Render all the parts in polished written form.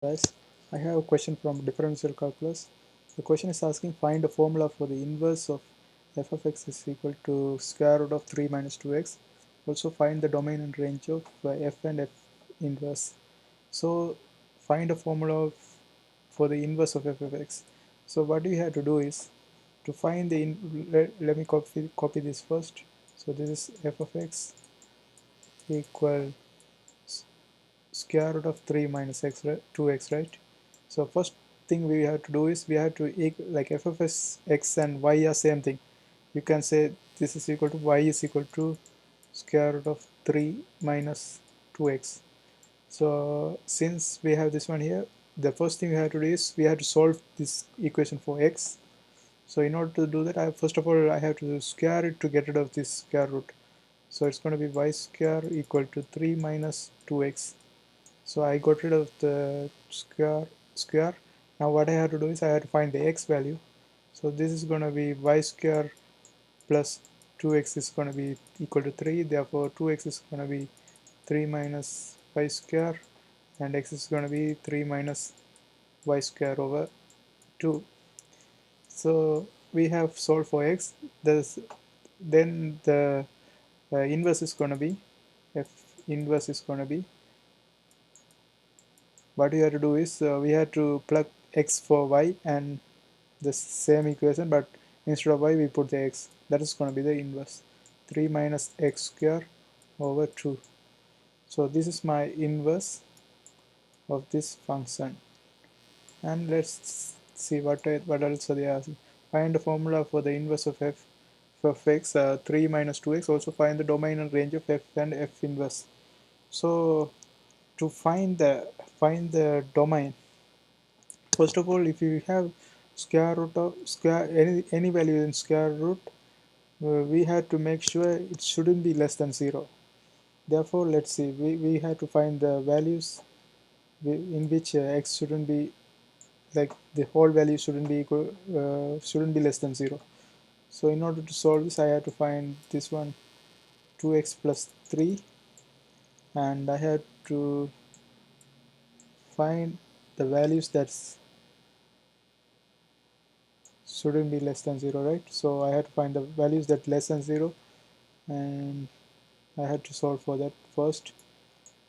Guys, I have a question from differential calculus. The question is asking find a formula for the inverse of f of x is equal to square root of 3 minus 2x. Also find the domain and range of f and f inverse. So find a formula for the inverse of f of x. So what you have to do is to find the let me copy this first. So this is f of x equal square root of 3 minus x, 2x, right? So first thing we have to do is we have to like f of x and y are same thing. You can say this is equal to y is equal to square root of 3 minus 2x. So since we have this one here, the first thing we have to do is we have to solve this equation for x. So in order to do that, first of all I have to square it to get rid of this square root. So it's going to be y square equal to 3 minus 2x. So I got rid of the square. Now what I have to do is I have to find the x value. So this is going to be y square plus 2x is going to be equal to 3. Therefore 2x is going to be 3 minus y square, and x is going to be 3 minus y square over 2. So we have solved for x. Then the inverse is going to be f inverse is going to be, what we have to do is we have to plug x for y and the same equation, but instead of y we put the x. That is going to be the inverse, 3 minus x square over 2. So this is my inverse of this function. And let's see what else are they asking. Find the formula for the inverse of f of x, 3 minus 2x. Also find the domain and range of f and f inverse. So to find the domain, first of all, if you have square root of square any value in square root, we have to make sure it shouldn't be less than 0. Therefore, let's see, we have to find the values in which x shouldn't be, like the whole value shouldn't be shouldn't be less than 0. So in order to solve this, I have to find this one, 2x plus 3, and I have to find the values that shouldn't be less than 0, right? So I have to find the values that less than 0, and I had to solve for that first.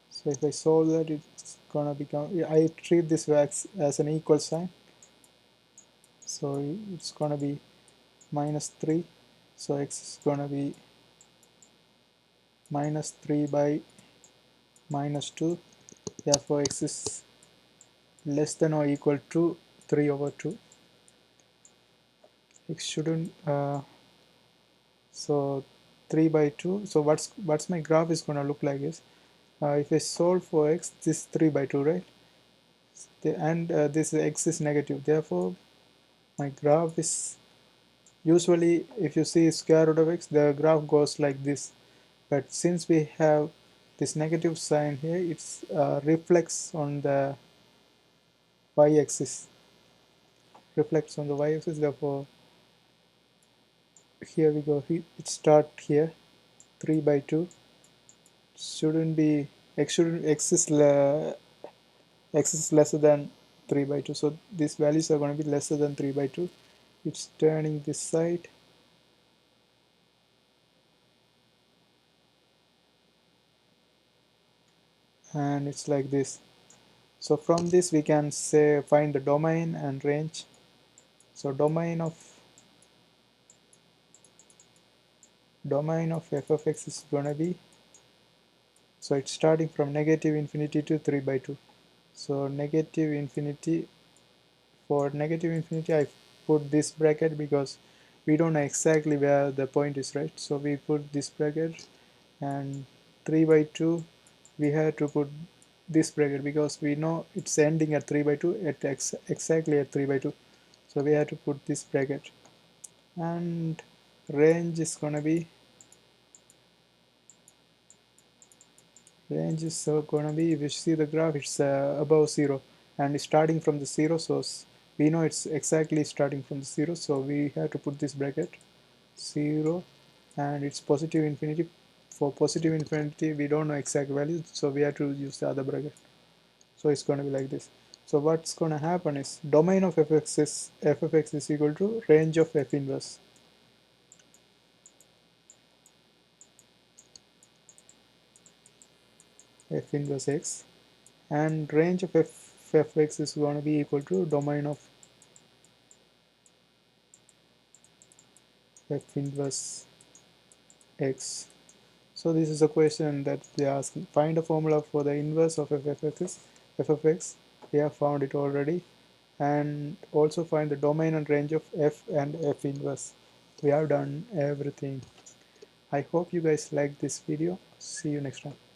So if I solve that, it's gonna become, I treat this as an equal sign, so it's gonna be minus 3. So x is gonna be minus 3 by minus 2. Therefore x is less than or equal to 3 over 2. X shouldn't so 3 by 2. So what's my graph is gonna look like is, if I solve for x, this 3 by 2, right? And this x is negative, therefore my graph is, usually if you see square root of x, the graph goes like this. But since we have this negative sign here, it's reflects on the y-axis, therefore here we go, it start here, 3 by 2 shouldn't be, x is lesser than 3 by 2, so these values are going to be lesser than 3 by 2. It's turning this side, and it's like this. So from this we can say find the domain and range. So domain of f of x is gonna be, so it's starting from negative infinity to 3 by 2. So negative infinity, for negative infinity I put this bracket because we don't know exactly where the point is, right? So we put this bracket, and 3 by 2 we have to put this bracket because we know it's ending at 3 by 2 at exactly at 3 by 2. So we have to put this bracket, and range is gonna be, if you see the graph, it's above 0 and it's starting from the 0. So we know it's exactly starting from the 0, so we have to put this bracket 0, and it's positive infinity. For positive infinity we don't know exact value, so we have to use the other bracket. So it's going to be like this. So what's going to happen is domain of f of x is equal to range of f inverse. F inverse x, and range of f of x is going to be equal to domain of f inverse x. So this is a question that they are asking. Find a formula for the inverse of f of x. We have found it already. And also find the domain and range of f and f inverse. We have done everything. I hope you guys liked this video. See you next time.